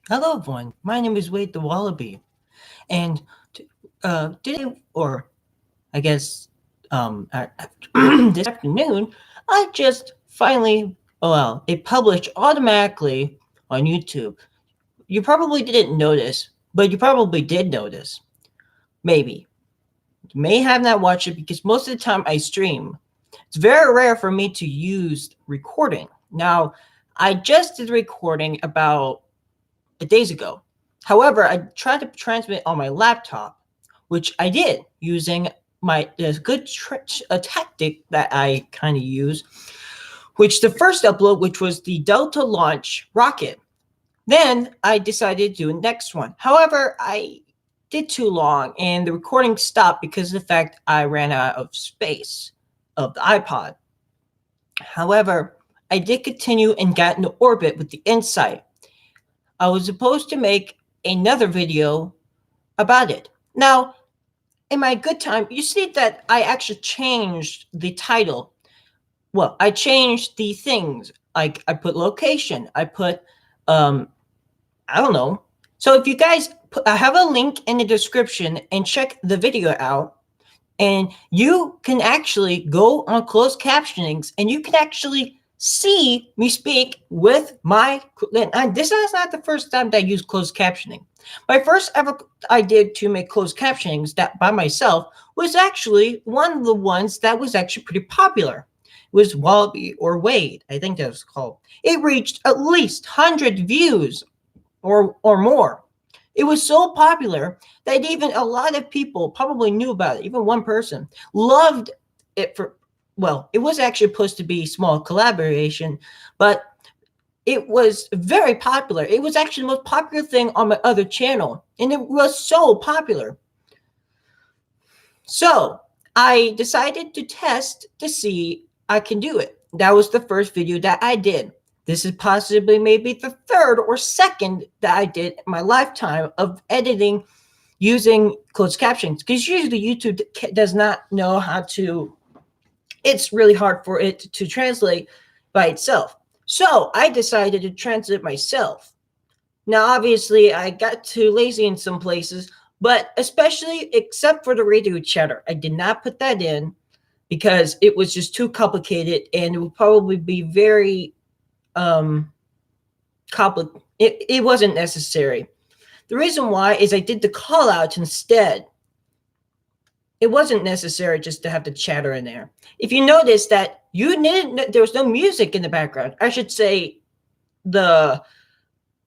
Hello, everyone. My name is Wade the Wallaby, and today, or I guess this afternoon, I just finally, well, it published automatically on YouTube. You probably didn't notice, but you probably did notice. Maybe. You may have not watched it because most of the time I stream. It's very rare for me to use recording. Now, I just did recording about days ago. However, I tried to transmit on my laptop, which I did using my good a tactic that I kind of use, which the first upload, which was the Delta launch rocket. Then I decided to do the next one. However, I did too long and the recording stopped because of the fact I ran out of space of the iPod. However, I did continue and got into orbit with the Insight. I was supposed to make another video about it. Now, in my good time, you see that I actually changed the title. Well, I changed the things. Like I put location. I put I don't know. So if you guys I have a link in the description and check the video out, and you can actually go on closed captionings and you can actually see me speak with my. And this is not the first time that I use closed captioning. My first ever I did to make closed captionings that by myself was actually one of the ones that was actually pretty popular. It was Wallaby or Wade, I think that was called. It reached at least 100 views or more. It was so popular that even a lot of people probably knew about it. Even one person loved it for, well, it was actually supposed to be small collaboration, but it was very popular. It was actually the most popular thing on my other channel, and it was so popular. So I decided to test to see I can do it. That was the first video that I did. This is possibly maybe the third or second that I did in my lifetime of editing using closed captions, because usually YouTube does not know how to, it's really hard for it to translate by itself. So I decided to translate myself. Now, obviously, I got too lazy in some places, but especially except for the radio chatter, I did not put that in because it was just too complicated and it would probably be very um complicated. It wasn't necessary. The reason why is I did the call out instead. It wasn't necessary just to have the chatter in there. If you notice that you didn't, there was no music in the background. I should say the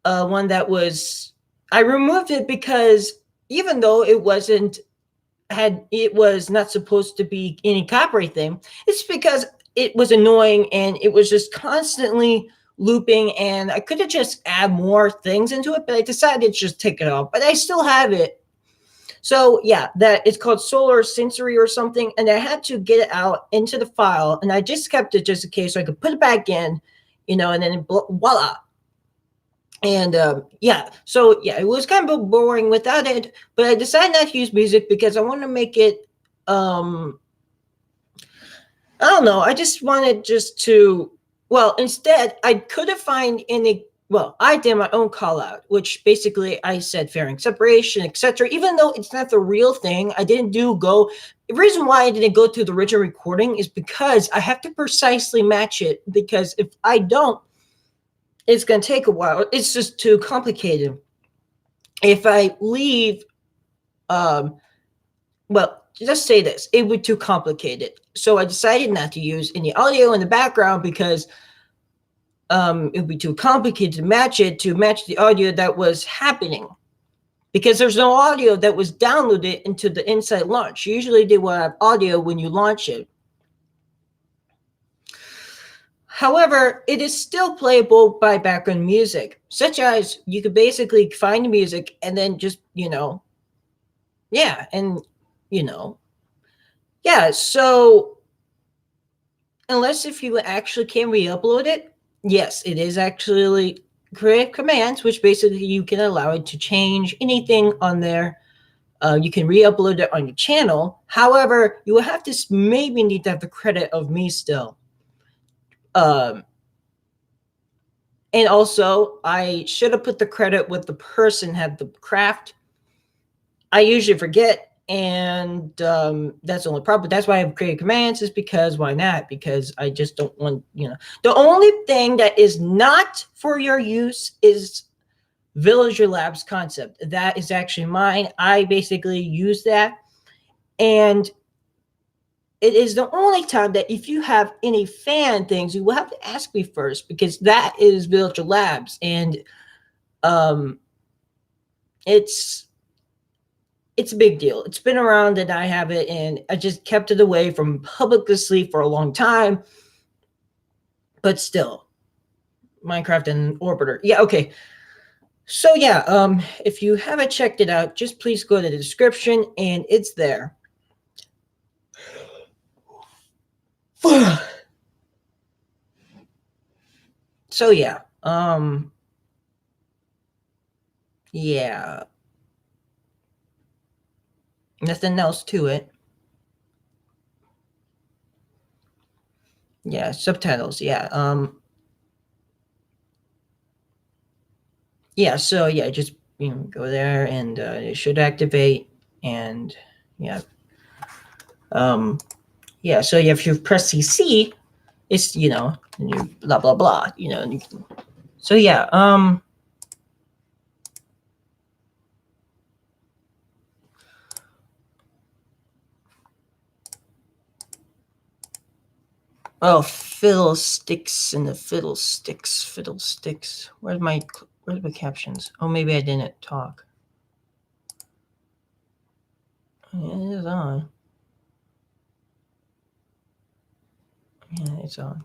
one that was, I removed it because even though it was not supposed to be any copyright thing, it's because it was annoying and it was just constantly looping, and I could have just add more things into it, but I decided to just take it off. But I still have it. So yeah, that it's called Solar Sensory or something, and I had to get it out into the file, and I just kept it just in case so I could put it back in, and then voila. And yeah, so yeah, it was kind of boring without it, but I decided not to use music because I want to make it. Um, I don't know. I just wanted just to. Well, instead, I couldn't find any. Well, I did my own call out, which basically I said fairing separation, etc. Even though it's not the real thing, I didn't do go. The reason why I didn't go to the original recording is because I have to precisely match it. Because if I don't, it's going to take a while. It's just too complicated. If I leave, um, well, just say this, it would be too complicated. So I decided not to use any audio in the background because it would be too complicated to match the audio that was happening. Because there's no audio that was downloaded into the Insight launch. Usually they will have audio when you launch it. However, it is still playable by background music, such as you could basically find the music and then just, yeah, and, you know, yeah, so unless if you actually can re-upload it, yes, it is actually create commands, which basically you can allow it to change anything on there. You can re-upload it on your channel. However, you will have to maybe need to have the credit of me still. Um, And also, I should have put the credit with the person had the craft. I usually forget, and that's the only problem. That's why I have created commands, is because why not? Because I just don't want, the only thing that is not for your use is Villager Labs concept. That is actually mine. I basically use that, and it is the only time that if you have any fan things, you will have to ask me first, because that is Villager Labs, and um, it's a big deal. It's been around, and I have it, and I just kept it away from publicly for a long time. But still, Minecraft and Orbiter. Yeah, okay. So yeah, if you haven't checked it out, just please go to the description, and it's there. So yeah, yeah, nothing else to it. Yeah, subtitles. Yeah, yeah. So yeah, just go there, and it should activate, and yeah, yeah. So yeah, if you press CC, it's blah blah blah. So yeah, oh, fiddlesticks and the fiddlesticks. Where's my captions? Oh, maybe I didn't talk. It is on. Yeah, it's on.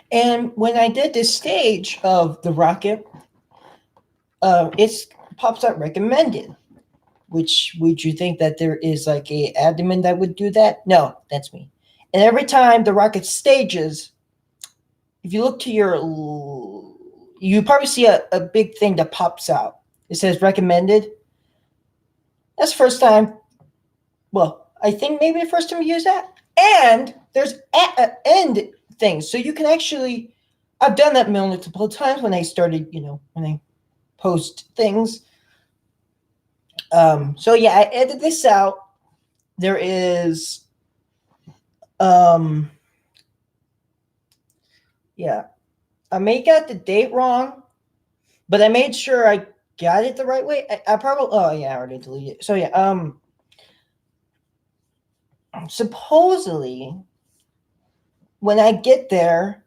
And when I did this stage of the rocket, it pops up recommended. Which would you think that there is like a admin that would do that? No, that's me. And every time the rocket stages, if you look to your, you probably see a big thing that pops out. It says recommended. That's the first time. Well, I think maybe the first time you use that. And there's end things, so you can actually. I've done that multiple times when I started. When I post things. So yeah, I edited this out. There is. Yeah, I may got the date wrong, but I made sure I got it the right way. I probably. Oh yeah, I already deleted it. So yeah. Supposedly, when I get there,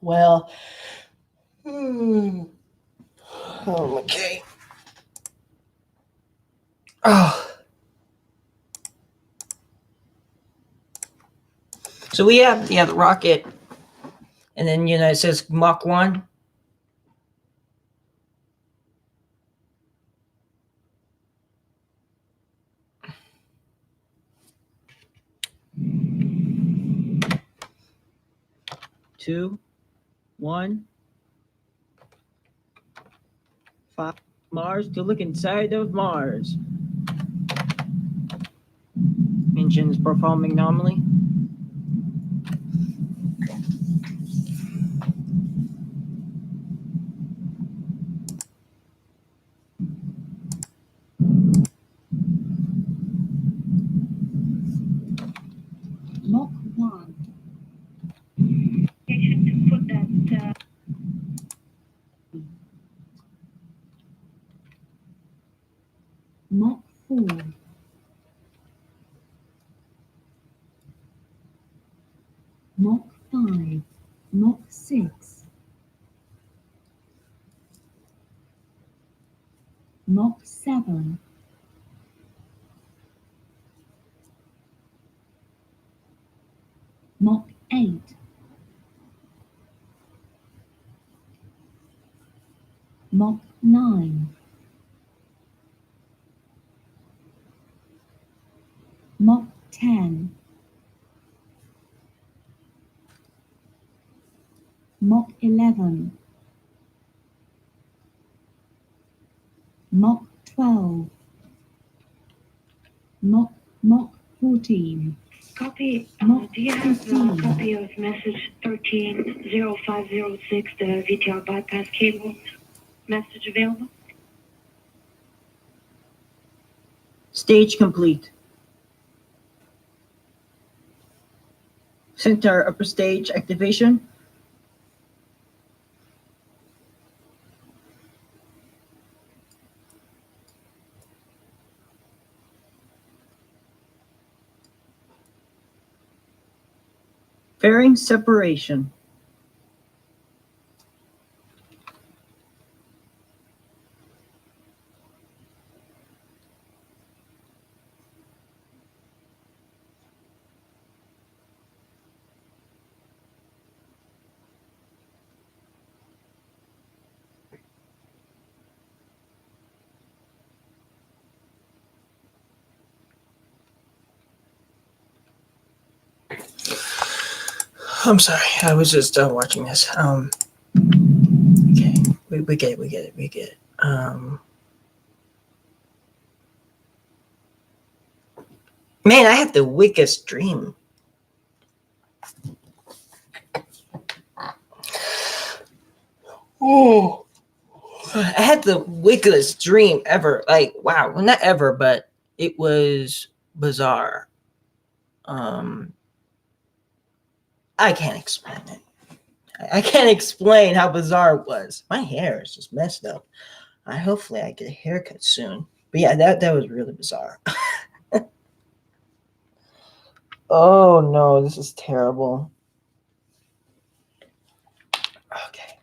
well, okay. Oh. So we have the rocket, and then it says Mach 1. Two, 1, 5. Mars to look inside of Mars. Engines performing normally. Mach 1. You should put that. Mach 4. Mach 5. Mach 6. Mach 7. Mach 8. Mock 11. Mock 12. Mock 14. Copy. Mock Do you have a 15. copy of message 130506, the VTR bypass cable message available? Stage complete. Center upper stage activation. Fairing separation. I'm sorry, I was just watching this. Okay, we get it. Man, I had the weakest dream. Oh, I had the wickedest dream ever. Like, wow, well, not ever, but it was bizarre. I can't explain it. I can't explain how bizarre it was. My hair is just messed up. Hopefully I get a haircut soon. But yeah, that was really bizarre. Oh no, this is terrible. Okay.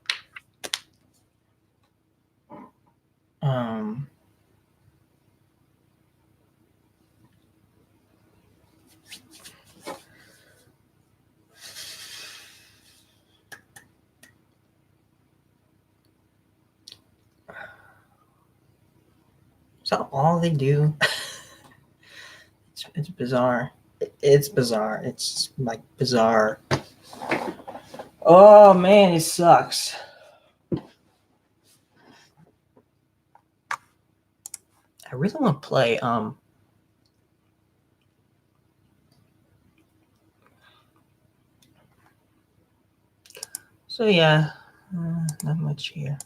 Um. Is that all they do? It's bizarre. It's bizarre. It's like bizarre. Oh man, it sucks. I really want to play so yeah, not much here.